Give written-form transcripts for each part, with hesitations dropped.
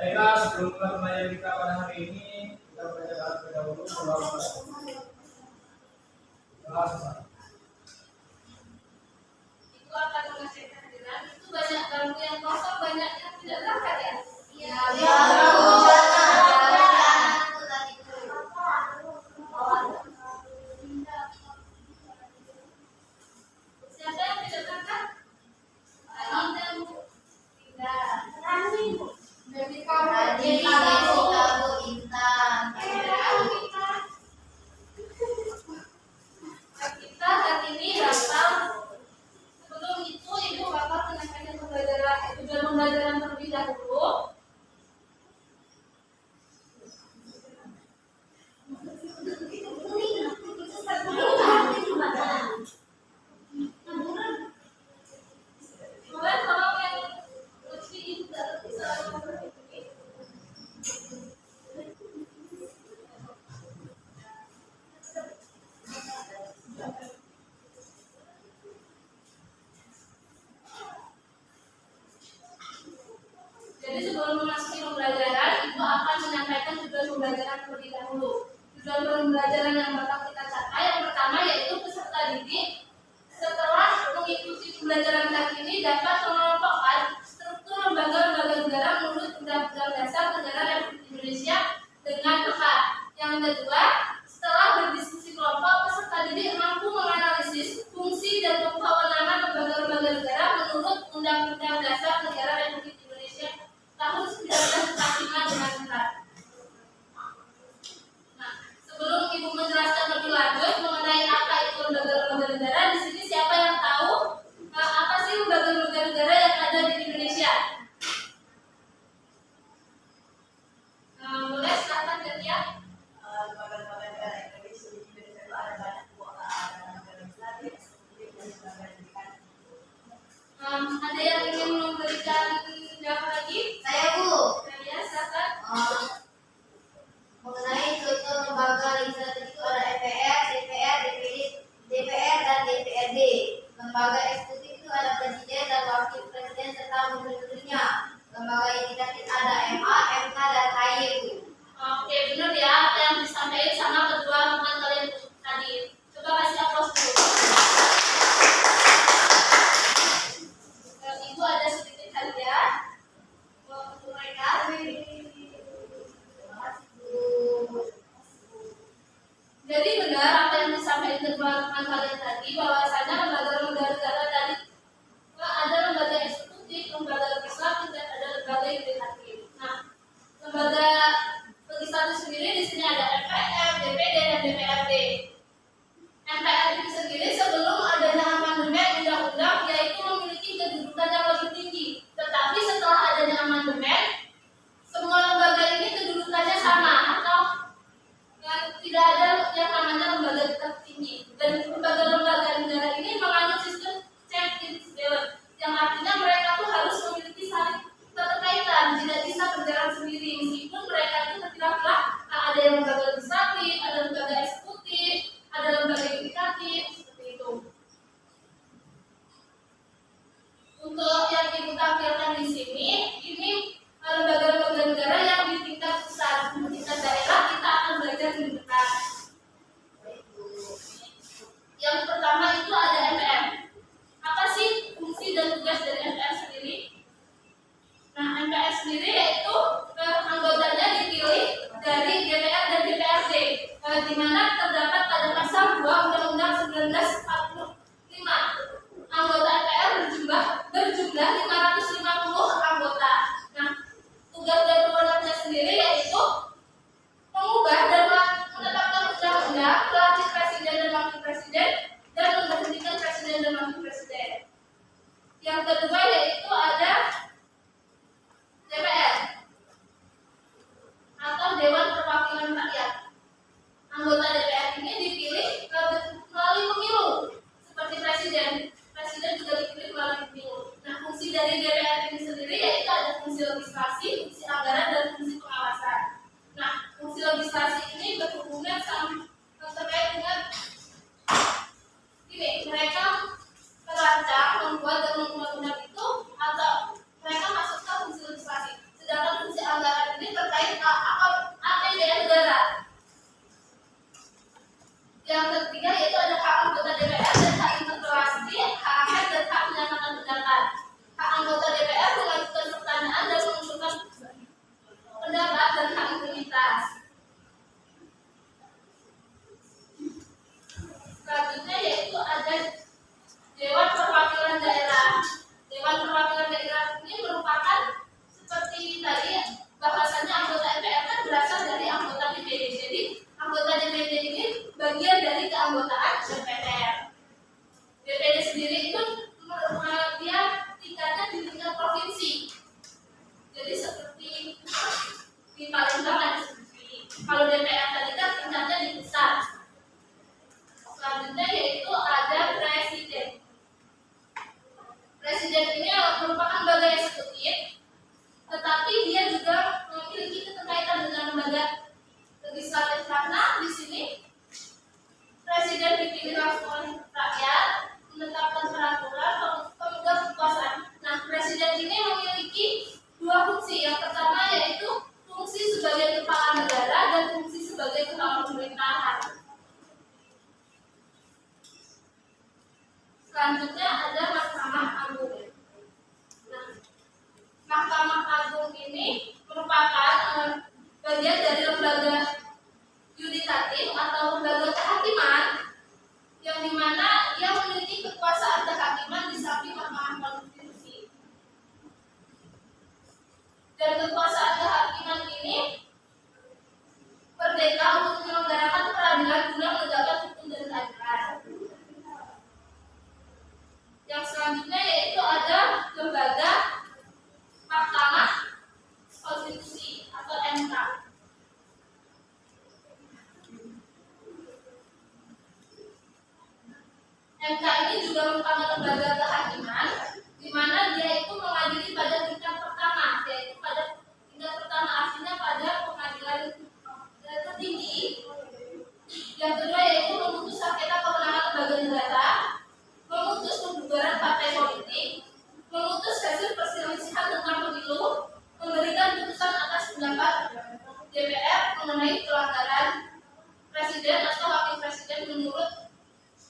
Baiklah, sebelum mulai pembelajaran kita pada hari ini, kita baca terlebih dahulu bahasa. Itu akan menghasilkan dengan itu banyak bangku yang kosong, banyak yang tidak berangkat ya? Iya. Siapa yang tidak berangkat? Kita hari ini datang. Sebelum itu ibu bapak menyampaikan tujuan pembelajaran terlebih dahulu. Boleh tolong yang kecil ibu tidak bisa memperbaiki. Jadi sebelum memasuki pembelajaran, ibu akan menyampaikan tujuan pembelajaran terlebih dahulu. Tujuan pembelajaran yang bakal kita capai yang pertama yaitu peserta didik setelah mengikuti pembelajaran kali ini dapat mengelompokkan struktur lembaga-lembaga negara menurut Undang-Undang Dasar Negara Republik Indonesia dengan tepat. Yang kedua, setelah berdiskusi kelompok, peserta didik mampu menganalisis fungsi dan kewenangan lembaga-lembaga negara menurut Undang-Undang Dasar Negara Republik Indonesia tahun 1945 dengan benar. Nah, sebelum ibu menjelaskan lebih lanjut mengenai apa itu lembaga-lembaga negara, di sini siapa yang tahu apa sih lembaga-lembaga negara yang ada di Indonesia? Boleh silakan ya. Lembaga-lembaga negara Indonesia di Indonesia itu ada banyak ada lembaga legislatif, eksekutif, dan lembaga pendidikan. Ada yang ingin memberikan jawab lagi? Saya Bu. Ya, silakan. Mengenai struktur lembaga legislatif itu ada MPR, DPR, DPR dan DPRD. Lembaga eksekutif itu ada presiden dan wakil presiden serta menteri-menterinya. Lembaga yudikatif ada MA, MK dan KY Bu. Oke, benar ya apa yang disampaikan sama kedua teman kalian tadi. Coba kasih aplaus dulu. Ibu ada sedikit hadiah untuk mereka. Jadi benar apa yang disampaikan kedua teman kalian tadi, bahwasanya lembaga-lembaga negara tadi ada lembaga eksekutif, lembaga legislatif, dan ada lembaga yudikatif. Nah, lembaga legislatif sendiri di sini ada MPR, DPD, dan DPRD. MPR itu sendiri sebelum adanya amandemen undang-undang yaitu memiliki kedudukan yang lebih tinggi. Tetapi setelah adanya amandemen, semua lembaga ini kedudukannya sama atau tidak ada yang namanya lembaga tertinggi. Dan lembaga-lembaga negara ini menganut sistem check and balance, yang artinya mereka tuh harus memiliki saling keterkaitan, tidak bisa berjalan sendiri meskipun mereka itu terpilah-pilah. Ada yang lembaga legislatif, ada lembaga eksekutif, ada lembaga yudikatif, seperti itu. Untuk yang ibu tampilkan di sini, ini lembaga-lembaga negara yang di tingkat pusat. Di tingkat daerah kita akan belajar di depan. Yang pertama itu ada MPR. Apa sih fungsi dan tugas dari MPR sendiri? Nah, MPR sendiri yaitu anggotanya dipilih dari DPR dan DPRD, di mana terdapat pada pasal 2 Undang-Undang 1945. Anggota MPR berjumlah 550 anggota. Nah, tugas dan kewenangannya sendiri yaitu mengubah dan menetapkan undang-undang, melantik presiden dan wakil presiden, dan memberhentikan presiden dan wakil presiden. Yang kedua yaitu ada DPR atau Dewan Perwakilan Rakyat. Anggota DPR ini dipilih melalui pemilu seperti presiden. Presiden juga dipilih melalui pemilu. Nah, fungsi dari DPR ini sendiri yaitu ada fungsi legislasi, fungsi anggaran, dan fungsi pengawasan. Nah, fungsi legislasi ini berhubungan sama terkait dengan ini, mereka merancang, membuat dan membuat undang itu, atau mereka masuk ke fungsi legislasi. Sedangkan fungsi anggaran tetapi dia juga memiliki keterkaitan dengan lembaga legislatif karena di sini presiden dipilih langsung oleh rakyat menetapkan peraturan pemegang kekuasaan. Nah, presiden ini memiliki dua fungsi. Yang pertama yaitu fungsi sebagai kepala negara dan fungsi sebagai kepala pemerintahan. Selanjutnya ada Mahkamah Agung. Nah, Mahkamah Agung ini merupakan bagian dari lembaga yudikatif atau lembaga kehakiman yang dimana ia memiliki kekuasaan kehakiman di samping Mahkamah Konstitusi. Dan kekuasaan kehakiman ini merdeka untuk menyelenggarakan peradilan guna menegakkan hukum dan keadilan. Yang selanjutnya yaitu ada lembaga Mahkamah Konstitusi atau MK. MK ini juga merupakan lembaga kehakiman di mana dia itu mengadili pada tingkat pertama, yaitu pada tingkat pertama artinya pada pengadilan tertinggi. Yang kedua yaitu memutus sengketa kewenangan lembaga negara, memutus pembubaran partai politik, memutus hasil perselisihan tentang pemilu, memberikan putusan atas pendapat DPR mengenai pelanggaran presiden atau wakil presiden menurut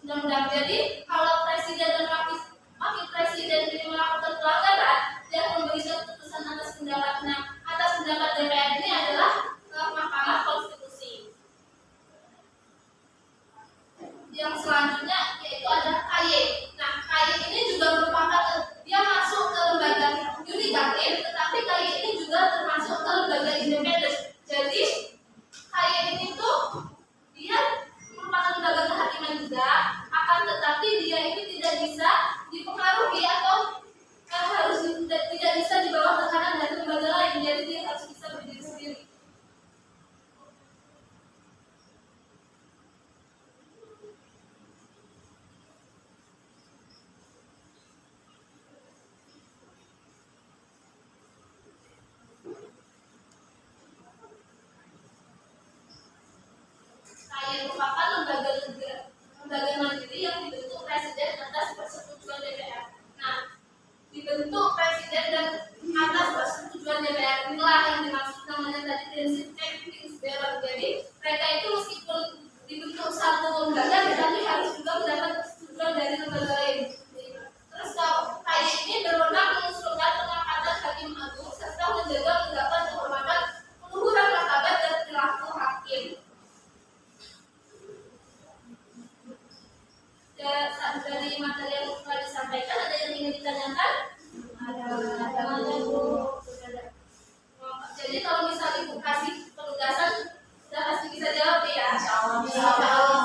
undang-undang. Jadi kalau presiden dan wakil presiden ini melakukan pelanggaran dan memberikan putusan atas pendapat DPR ini adalah Mahkamah Konstitusi. Yang selanjutnya yaitu ada KY. Nah, KY ini juga merupakan dia masuk ke lembaga yudikatif, tetapi KY ini juga termasuk ke lembaga independen. Jadi KY ini tuh dia merupakan lembaga kehakiman juga, akan tetapi dia ini tidak bisa dipengaruhi atau tidak bisa di bawah tekanan dari lembaga lain. Jadi dia harus bisa berdiri sendiri. Merupakan lembaga mandiri yang dibentuk presiden atas persetujuan DPR. Nah, dibentuk presiden dan atas persetujuan DPR inilah yang dimaksud namanya tadi prinsip check and balance. Jadi mereka itu meskipun dibentuk satu lembaga tetapi harus juga mendapat persetujuan dari lembaga lain. Terus kalau KY ini berwenang mengusulkan pengangkatan hakim agung serta menjaga mendapat kehormatan peluhuran martabat dan perilaku hakim. Dari materi yang telah disampaikan ada yang ingin ditanyakan? Ada Bu. Jadi kalau misalnya Ibu kasih penugasan, sudah pasti bisa jawab ya. Insyaallah.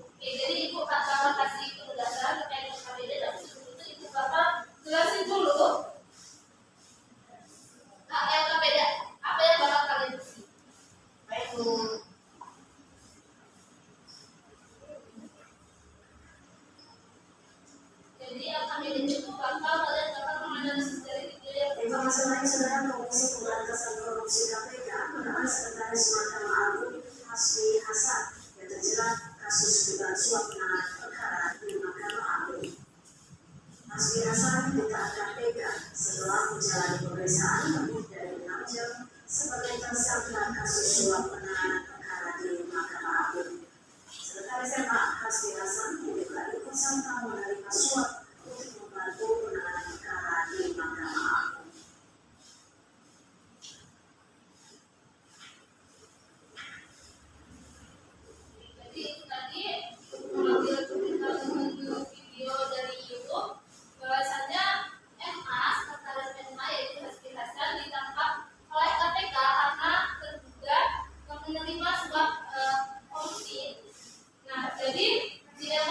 Oke, jadi Ibu kalau kasih penugasan terkait dengan KPD, tapi sebelum itu Ibu Bapak jelasin dulu. KPD apa yang bakal kalian isi? Baik Bu. Jadi KPD itu bakal kalian dapat menganalisis dari video yang informasi lain saudara Komisi Pemberantasan Korupsi KPK menahan Sekretaris Mahkamah Agung Hasbi Hasan yang terjerat kasus dugaan suap penanganan perkara di Mahkamah Agung. Hasbi Hasan ditahan KPK setelah menjalani pemeriksaan lebih dari 6 jam sebagai tersangka kasus suap penanganan perkara di Mahkamah Agung. Sekretaris MA Hasbi Hasan diduga ikut serta menerima suap untuk membantu penanganan perkara di Mahkamah Agung. Jadi tadi mengambil video dari YouTube bahwasannya MA, sekretaris MA yaitu Hasbi Hasan ditangkap oleh KPK karena terduga menerima suap korupsi. Nah, jadi di MA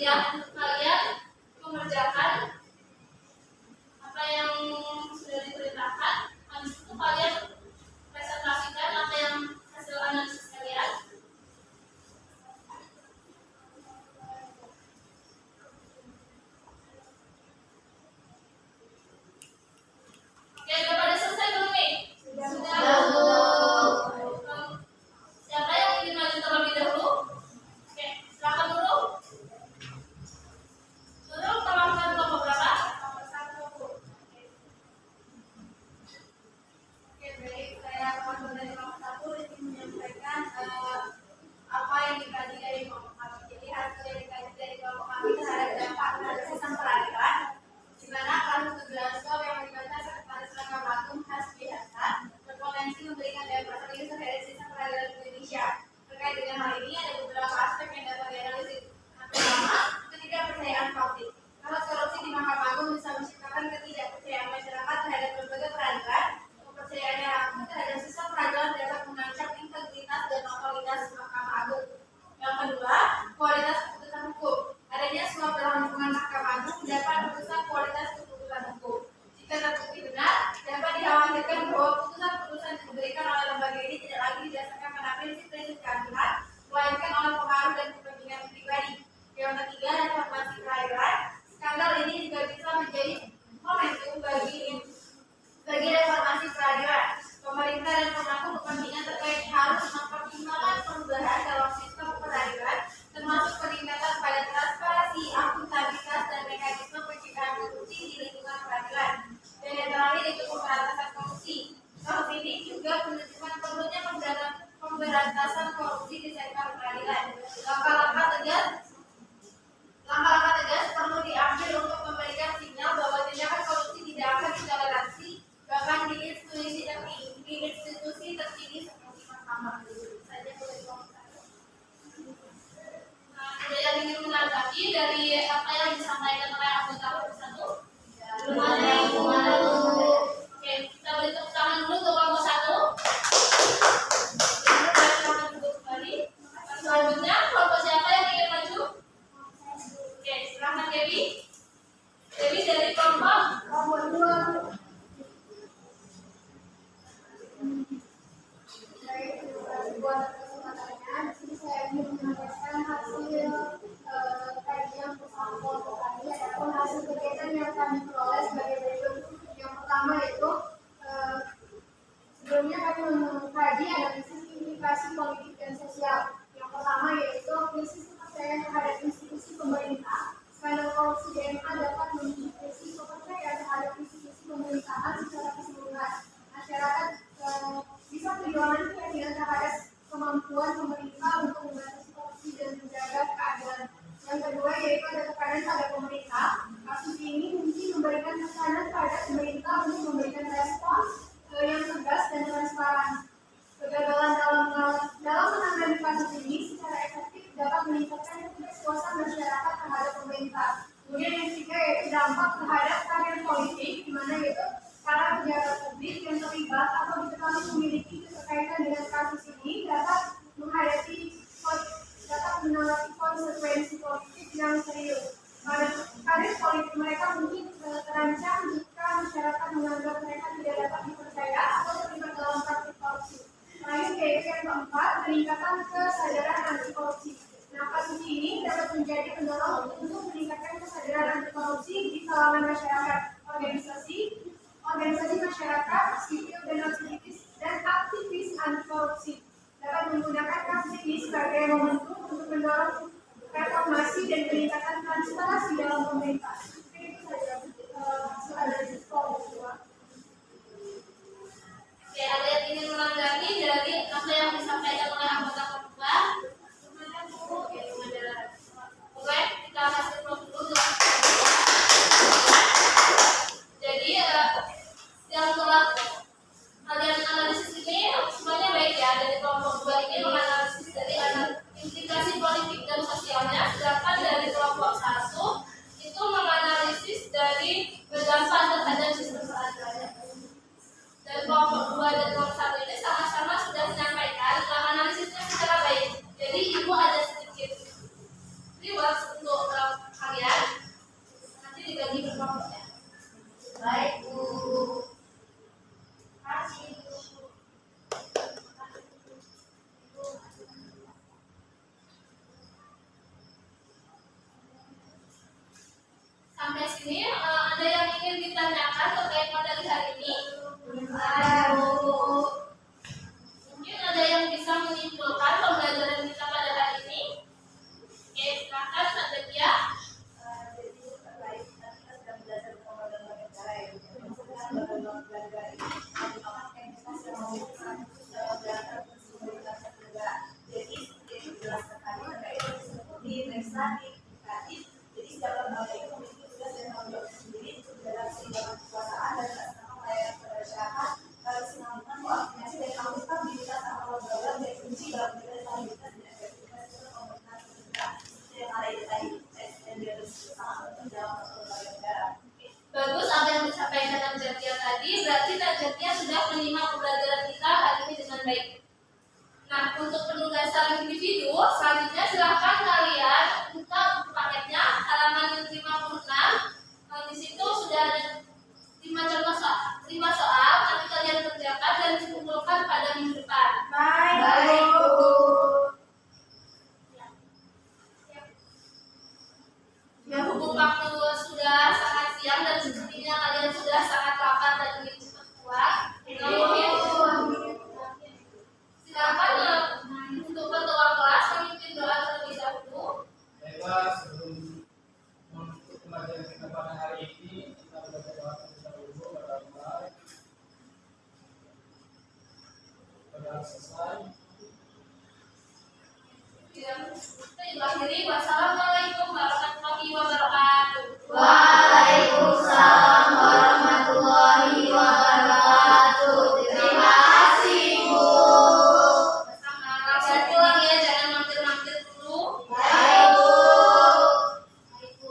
kemudian kalian mengerjakan apa yang sudah diperintahkan. Habis itu kalian presentasikan apa yang hasil analisis kalian. Oke, udah pada selesai belum nih? Sudah. Siapa yang ingin maju terlebih dahulu? Oke, silakan dulu. Dulu tambahkan kelompok berapa? Nomor 1. Oke, baik. Saya kelompok dari kelompok 1 ingin menyampaikan apa yang dikaji dari kelompok kami. Jadi hasil yang dikaji dari kelompok kami terhadap dampak terhadap sistem peradilan, di mana kasus dugaan suap yang melibatkan sekretaris Mahkamah Agung Hasbi Hasan berpotensi memberikan dampak serius terhadap sistem peradilan Indonesia. Terkait dengan hal ini ada beberapa aspek yang dapat dianalisis. Yang pertama, ketidakpercayaan publik. Kasus korupsi di Mahkamah Agung bisa menciptakan ketidakpercayaan masyarakat terhadap lembaga peradilan. Kepercayaannya rapuh terhadap sistem peradilan dapat mengancam integritas dan otoritas Mahkamah Agung. Yang kedua, kualitas keputusan hukum. Adanya suap dalam lingkungan Mahkamah Agung dapat merusak kualitas keputusan hukum. Jika terbukti benar, dapat dikhawatirkan bahwa putusan-putusan yang diberikan oleh lembaga ini tidak lagi didasarkan pada prinsip-prinsip keadilan, melainkan oleh pengaruh dan kepentingan pribadi. Yang ketiga, reformasi peradilan. Skandal ini juga bisa menjadi momentum bagi reformasi peradilan. Pemerintah dan pemangku kepentingan terkait harus mempertimbangkan perubahan dalam sistem peradilan, termasuk peningkatan pada transparansi, akuntabilitas, dan mekanisme pencegahan korupsi di lingkungan peradilan. Dan yang terakhir itu pemberantasan korupsi. Kasus ini juga menunjukkan perlunya pemberantasan korupsi di sektor peradilan. Langkah-langkah tegas perlu diambil untuk memberikan sinyal bahwa tindakan korupsi tidak akan ditoleransi, bahkan di institusi tertinggi seperti Mahkamah. Saja boleh komentar. Ada yang ingin menanggapi dari apa yang disampaikan oleh anggota kelompok 1? Belum ada. Oke, kita beri tepuk tangan dulu untuk kelompok 1. Silakan duduk kembali. Selanjutnya, kelompok siapa yang ingin maju? Oke, silakan Dewi. Dewi dari kelompok 2. Buat kesempatannya, di sini saya ingin menyampaikan hasil kajian bersama kelompok kami ataupun hasil kegiatan yang kami peroleh sebagai berikut. Yang pertama yaitu sebelumnya kami mengkaji analisis implikasi politik dan sosial. Yang pertama yaitu krisis kepercayaan terhadap institusi pemerintah. Skandal korupsi DMA dapat memicu krisis kepercayaan terhadap institusi pemerintahan secara keseluruhan. Masyarakat bisa kehilangan keyakinan terhadap kemampuan pemerintah untuk membatasi korupsi dan menjaga keadilan. Yang kedua yaitu ada tekanan pada pemerintah. Kasus ini mungkin memberikan tekanan pada pemerintah untuk memberikan respons yang tegas dan transparan. Kegagalan dalam menangani kasus ini secara efektif dapat meningkatkan kepuasan masyarakat terhadap pemerintah. Kemudian yang ketiga yaitu dampak terhadap karir politik, di mana yaitu para pejabat publik yang terlibat atau diketahui memiliki keterkaitan dengan kasus ini dapat menanggapi konsekuensi politik yang serius. Karir politik mereka mungkin terancam jika masyarakat menganggap mereka tidak dapat dipercaya atau terlibat dalam praktik korupsi. Lain yaitu yang keempat, peningkatan kesadaran anti korupsi. Nah, kasus ini dapat menjadi pendorong untuk meningkatkan kesadaran anti korupsi di kalangan masyarakat, organisasi masyarakat, sipil dan aktivis anti korupsi dapat menggunakan kasus ini sebagai momentum untuk mendorong reformasi dan peningkatan transparansi dalam pemerintah. Itu saja analisis kelompok 2. Oke, ada yang ingin menanggapi dari apa yang disampaikan oleh anggota kelompok 2? Oke, kita kasih dulu. Jadi yang telah kalian analisis ini semuanya baik ya. Dari kelompok 2 ini menganalisis dari implikasi politik dan sosialnya, sedangkan dari kelompok 1 itu menganalisis dari berdampak terhadap dijelaskan tadi terkait dengan eksekutif, legislatif, yudikatif. Jadi setiap lembaga itu memiliki tugas dan tanggung jawab sendiri dalam keseimbangan kekuasaan dan melaksanakan pelayanan kepada masyarakat, kesinambungan, koordinasi dan akuntabilitas antar lembaga menjadi kunci dalam menjaga stabilitas dan efektivitas sistem pemerintahan negara. Yang ada itu tadi, dan dia sangat penting dalam lembaga negara. Bagus apa yang disampaikan Najatya tadi, berarti Najatya sudah menyimak pembelajaran kita hari ini dengan baik. Nah, untuk penugasan individu, selanjutnya silakan kalian buka buku paketnya halaman 56. Di situ sudah ada 5 soal, nanti kalian kerjakan dan dikumpulkan pada minggu depan. Baik, Bu. Ya, hubung waktu sudah sangat siang dan sepertinya kalian sudah sangat lapar dan ingin cepat pulang. Silakan untuk ketua kelas memimpin doa terlebih dahulu. Baiklah, sebelum menutup pembelajaran kita pada hari ini, kita berdoa terlebih dahulu kepada Allah. Sudah selesai. Wassalamualaikum warahmatullahi wabarakatuh. Waalaikumsalam warahmatullahi wabarakatuh. Terima kasih, Bu. Langsung pulang ya, jangan mampir-mampir dulu. Baik, Bu. Baik, Bu.